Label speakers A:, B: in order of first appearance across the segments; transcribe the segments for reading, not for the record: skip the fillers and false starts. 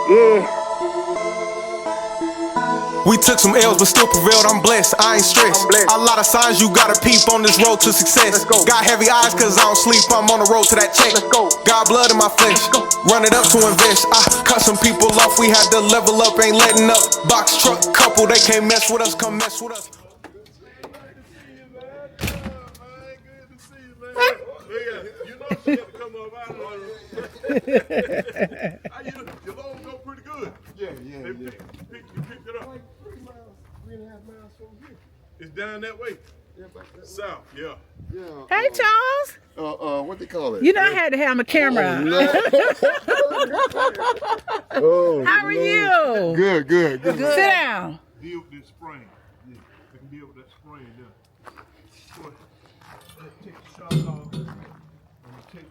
A: Yeah.
B: We took some L's but still prevailed, I'm blessed, I ain't stressed. A lot of signs you gotta peep on this road to success. Got heavy eyes cause I don't sleep, I'm on the road to that check. Got blood in my flesh, run it up to invest. I cut some people off, we had to level up, ain't letting up. Box truck couple, they can't mess with us, come mess with us.
C: Your loan go pretty good. Yeah. You picked it up. Like 3.5 miles from here. It's down that way. Yeah, south, yeah.
D: Hey, Charles.
C: What they call it?
D: You know I had to have my camera on. How are you?
C: Good.
D: Sit down.
C: Deal with this spring. Yeah, I can deal with that spring there. Boy, take the shock off. I'm gonna take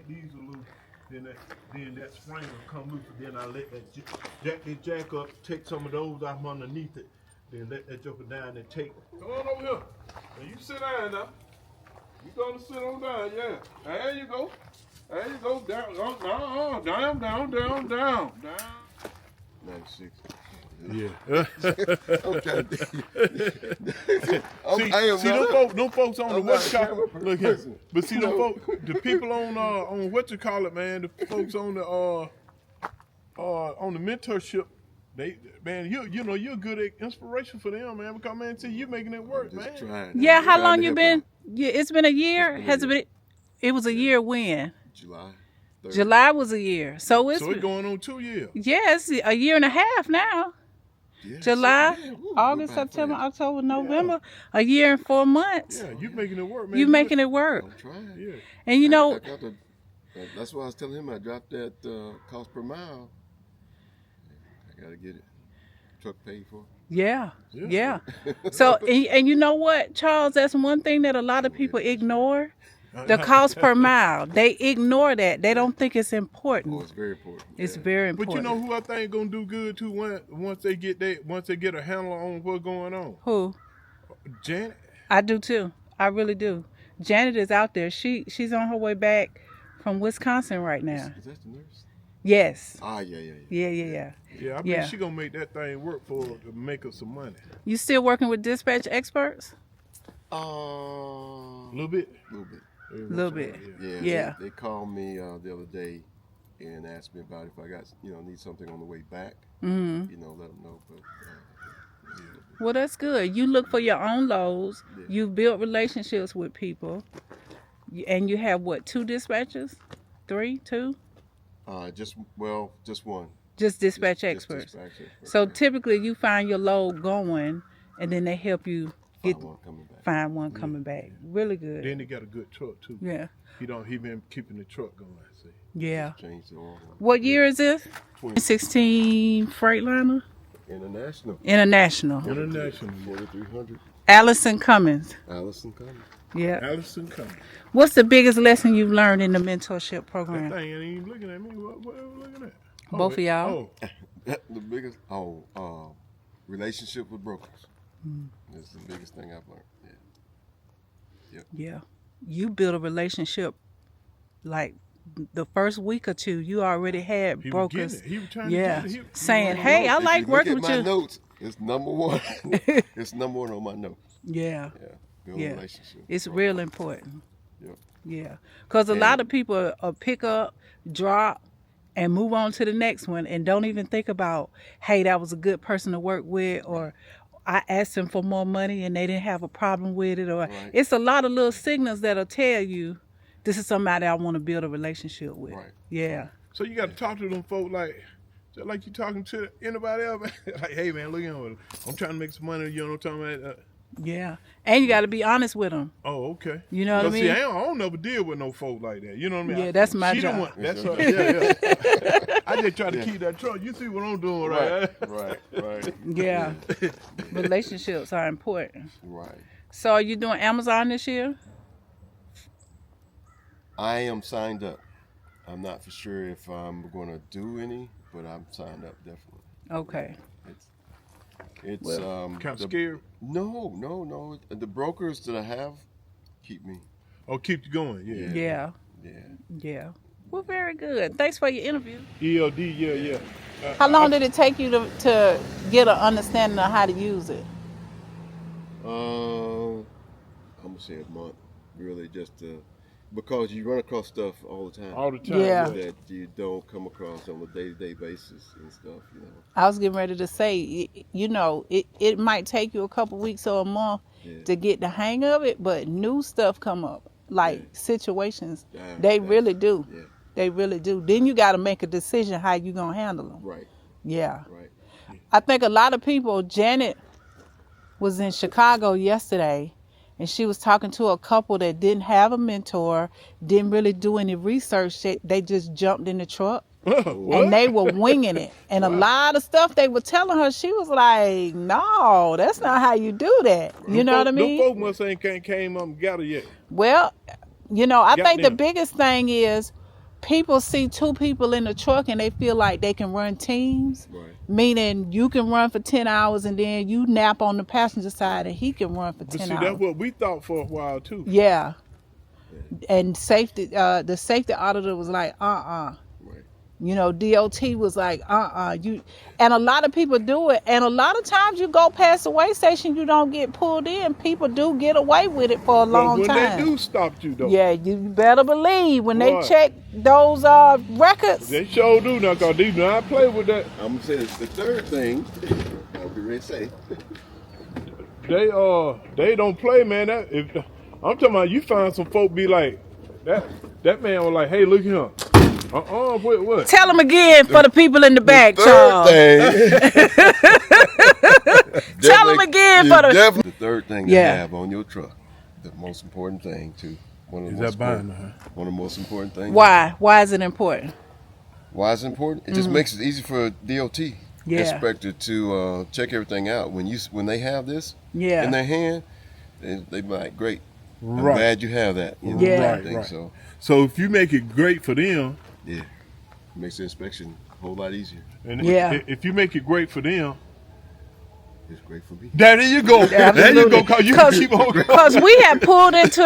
C: these a little. Then that spring will come loose. Then I let that jack up, take some of those out from underneath it. Then let that joker down and take. Come on over here. Now you sit down now. You gonna sit on down, yeah. There you go. Down. 96. Yeah. Okay. Them folks on the what you call it. Look here. But see them folks, the people on what you call it, man, the folks on the mentorship, you know you're a good inspiration for them, man. Because man, see you making it work, man.
D: Yeah, how long you been? Yeah, it's been a year. Has it been? It was a year when?
C: July.
D: July was a year. So it's
C: going on 2 years.
D: Yes, a year and a half now. Yeah, July, August, September, October, November, a year and 4 months.
C: Yeah, you making it work, man.
D: You making it work.
C: I'm trying. Yeah.
D: And you know,
E: that's why I was telling him I dropped that cost per mile. I gotta get it. Truck paid for.
D: Yeah. So, and you know what, Charles? That's one thing that a lot of people ignore. The cost per mile. They ignore that. They don't think it's important.
E: Oh, it's very important.
D: It's very important.
C: But you know who I think gonna do good too once they get a handle on what's going on?
D: Who?
C: Janet.
D: I do too. I really do. Janet is out there. She's on her way back from Wisconsin right now.
E: Is that the nurse?
D: Yes.
E: Yeah.
D: Yeah,
C: I mean she gonna make that thing work to make her some money.
D: You still working with dispatch experts?
E: A
C: little bit.
D: Yeah.
E: They called me the other day and asked me about if I got need something on the way back.
D: Mm-hmm.
E: Let them know. But
D: well, that's good. You look for your own loads. Yeah. You've built relationships with people, and you have what? 2 dispatchers? 3? 2?
E: Just one.
D: Just dispatch experts. So typically, you find your load going, and then they help you find one coming back. Really good.
C: Then they got a good truck too.
D: Yeah.
C: He been keeping the truck going. See.
D: Yeah.
E: Changed the oil.
D: What year is this? 2016 Freightliner. International.
E: 4300.
D: Allison Cummins. Yeah.
C: Allison Cummins.
D: What's the biggest lesson you've learned in the mentorship program?
C: That thing ain't even looking at me. What are we looking at?
D: Both of y'all.
E: The biggest. Relationship with brokers. That's the biggest thing I've learned.
D: Yeah. You build a relationship like the first week or two. You already had brokers.
C: He was trying to get it.
D: Saying, "Hey, I like working with you."
E: My notes. It's number one. It's number one on my notes.
D: Yeah.
E: Build a relationship.
D: It's real important. Yeah. Because a lot of people pick up, drop, and move on to the next one and don't even think about, hey, that was a good person to work with, or I asked them for more money and they didn't have a problem with it, or it's a lot of little signals that'll tell you this is somebody I want to build a relationship with.
E: Right.
D: Yeah.
C: So you got to talk to them folks like you talking to anybody else. Like, hey man, look at me. I'm trying to make some money. You know what I'm talking about?
D: Yeah. And you got to be honest with them.
C: Oh, okay.
D: You know what I mean?
C: See, I don't never deal with no folk like that. You know what I mean?
D: Yeah, that's my job.
C: That's her. Yeah. I just try to keep that truck. You see what I'm doing, right?
E: Right.
D: Yeah. Relationships are important.
E: Right.
D: So are you doing Amazon this year?
E: I am signed up. I'm not for sure if I'm going to do any, but I'm signed up definitely.
D: Okay.
E: It's
C: kind of scared.
E: No. The brokers that I have keep me.
C: Oh, keep you going.
D: Yeah. Well, very good. Thanks for your interview.
C: ELD, yeah.
D: How long did it take you to get an understanding of how to use it?
E: I'm gonna say a month, really, because you run across stuff all the time.
C: All the time.
D: Yeah.
E: That you don't come across on a day-to-day basis and stuff.
D: I was getting ready to say, it might take you a couple weeks or a month to get the hang of it, but new stuff come up, like situations. They really do.
E: Yeah.
D: They really do. Then you got to make a decision how you gonna handle them.
E: Right.
D: Yeah.
E: Right.
D: I think a lot of people. Janet was in Chicago yesterday, and she was talking to a couple that didn't have a mentor, didn't really do any research. They just jumped in the truck. And they were winging it. And a lot of stuff they were telling her, she was like, no, that's not how you do that. You know what I mean?
C: No folk must ain't came up and got her yet.
D: Well, I think the
C: them.
D: biggest thing is people see two people in the truck and they feel like they can run teams.
E: Right.
D: Meaning you can run for 10 hours and then you nap on the passenger side and he can run for 10 hours.
C: That's what we thought for a while too.
D: Yeah. And the safety auditor was like,
E: Right.
D: DOT was like, and a lot of people do it. And a lot of times you go past the weigh station, you don't get pulled in. People do get away with it for a long
C: when
D: time.
C: When they do stop you though.
D: Yeah, you better believe when they
C: Right.
D: check those records.
C: They sure do now, cause they do not play with that.
E: I'm gonna say it's the third thing. I'll be ready to say.
C: They don't play, man. I'm talking about, you find some folk be like that man was like, hey, look here. What?
D: Tell them again for the people in the back,
E: Third
D: Charles.
E: thing.
D: Tell them again for
E: The third thing to have on your truck, the most important thing too. One of the most important things.
D: Why? Why is it important?
E: Why is it important? It just makes it easy for DOT inspector to check everything out. When they have this in their hand, they be like, great. I'm glad you have that.
C: Right. So if you make it great for them,
E: it makes the inspection a whole lot easier.
C: And if you make it great for them,
E: it's great for me.
C: There you go. There you go.
D: Because we had pulled into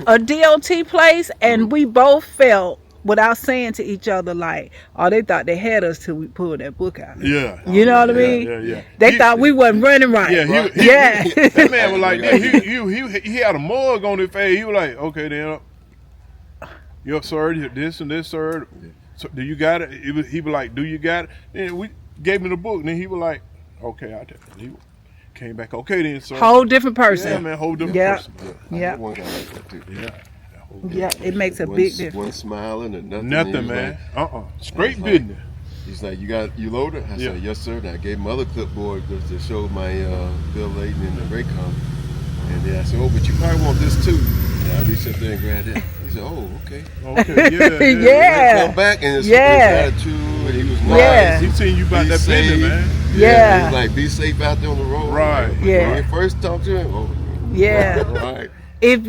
D: a DOT place and we both felt, without saying to each other, like, they thought they had us till we pulled that book out.
C: Yeah.
D: You know what I mean?
C: Yeah.
D: They thought we wasn't running right.
C: Yeah. That man was like this. He had a mug on his face. He was like, okay, then. Yo, sir, this and this, sir. So, do you got it? He was like, do you got it? And we gave him the book. And then he was like, okay, I'll tell you. He came back, okay then, sir.
D: Whole different person.
C: Yeah, man, whole different person.
E: Yeah. One guy like that too.
D: Yeah, it makes a big difference.
E: One smiling and nothing.
C: Nothing, man. Straight business.
E: He's like, you loaded? I said, yes, sir. And I gave him other clipboard to show my bill laden in the Raycom. And then I said, but you probably want this too. And I reached up there and grabbed it. He said, okay.
C: Okay,
D: yeah.
E: Come back and his attitude, and he was nice.
D: Yeah.
C: He seen you about that business, man.
D: Yeah.
E: He was like, be safe out there on the road.
C: Right.
D: Yeah.
E: When you first talked to him,
D: Yeah.
E: Right.
D: If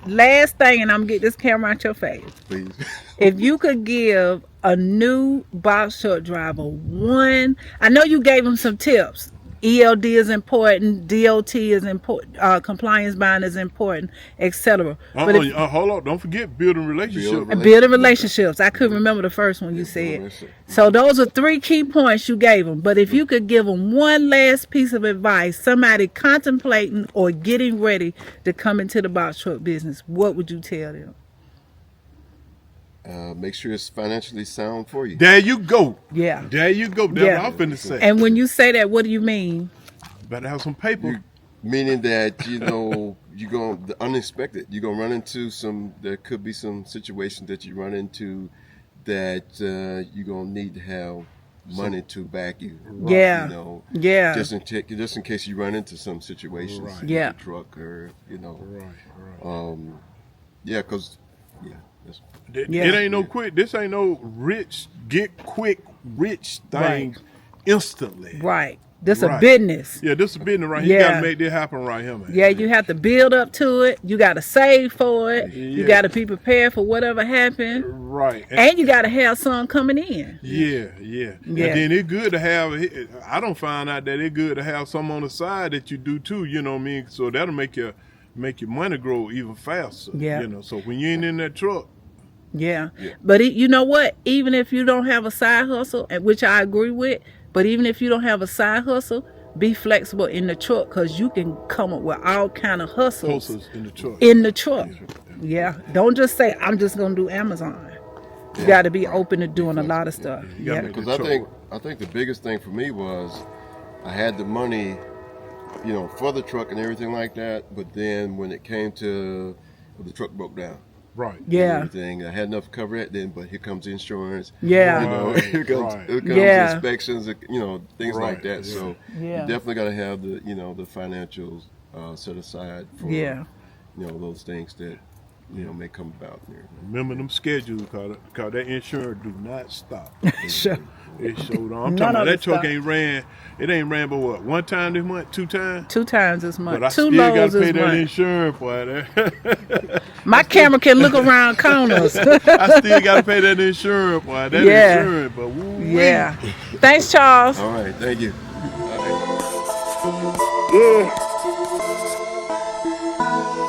D: last thing, and I'm gonna get this camera out your face.
E: Please.
D: If you could give a new box truck driver one, I know you gave him some tips. ELD is important, DOT is important, compliance bond is important, etc.
C: Hold on, don't forget building relationships.
D: Building relationships. I couldn't remember the first one you said. So those are 3 key points you gave them. But if you could give them one last piece of advice, somebody contemplating or getting ready to come into the box truck business, what would you tell them?
E: Make sure it's financially sound for you.
C: There you go.
D: Yeah.
C: There you go. That's what I'm finna say.
D: And when you say that, what do you mean?
C: Better have some paper.
E: Meaning that, you're going the unexpected. You're going to run into there could be some situations that you run into that you're going to need to have money to back you.
D: Yeah. Yeah.
E: Just in case you run into some situations.
C: Right.
E: With
D: Yeah.
E: the truck or,
C: Right.
E: because,
C: It ain't no quick. This ain't no get quick rich thing instantly.
D: Right. This a business.
C: Yeah, this is business right here. You gotta make this happen right here, man.
D: Yeah, you have to build up to it. You got to save for it.
C: Yeah.
D: You got to be prepared for whatever happens.
C: Right.
D: And you got to have some coming in.
C: Yeah. And then it's good to have, I don't find out that it's good to have some on the side that you do too, you know what I mean? So that'll make your money grow even faster.
D: Yeah.
C: So when you ain't in that truck,
D: Yeah. But you know what? Even if you don't have a side hustle, which I agree with, but even if you don't have a side hustle, be flexible in the truck, because you can come up with all kind of hustles
C: in the truck.
D: Yeah. Don't just say, I'm just going to do Amazon. You got to be open to doing a lot of stuff.
C: Yeah.
E: Because I think the biggest thing for me was I had the money, you know, for the truck and everything like that. But then when it came to the truck broke down.
C: Right.
D: Yeah.
E: Everything I had enough to cover it. Then, but here comes insurance.
D: Yeah.
E: You know, here comes
D: Yeah.
E: inspections. You know, things like that.
C: Yeah.
E: So you definitely got to have the the financials set aside for you know, those things that may come about.
C: Remember them schedules, cause that insurance do not stop.
D: Sure.
C: It showed on. I'm talking about that truck ain't ran. It ain't ran but what, one time this month, 2 times?
D: 2 times this month.
C: But I
D: 2
C: still gotta
D: loads
C: pay
D: this
C: that
D: month.
C: insurance for that.
D: My camera can look around corners.
C: I still gotta pay that insurance for that insurance. But
D: yeah. Thanks, Charles.
E: All right, thank you.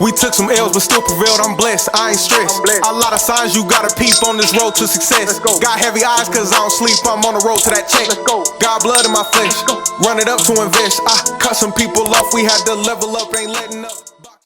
B: We took some L's, but still prevailed. I'm blessed, I ain't stressed. A lot of signs you gotta peep on this road to success. Got heavy eyes cause I don't sleep, I'm on the road to that check. Got blood in my flesh, run it up to invest. I cut some people off, we had to level up, ain't letting up.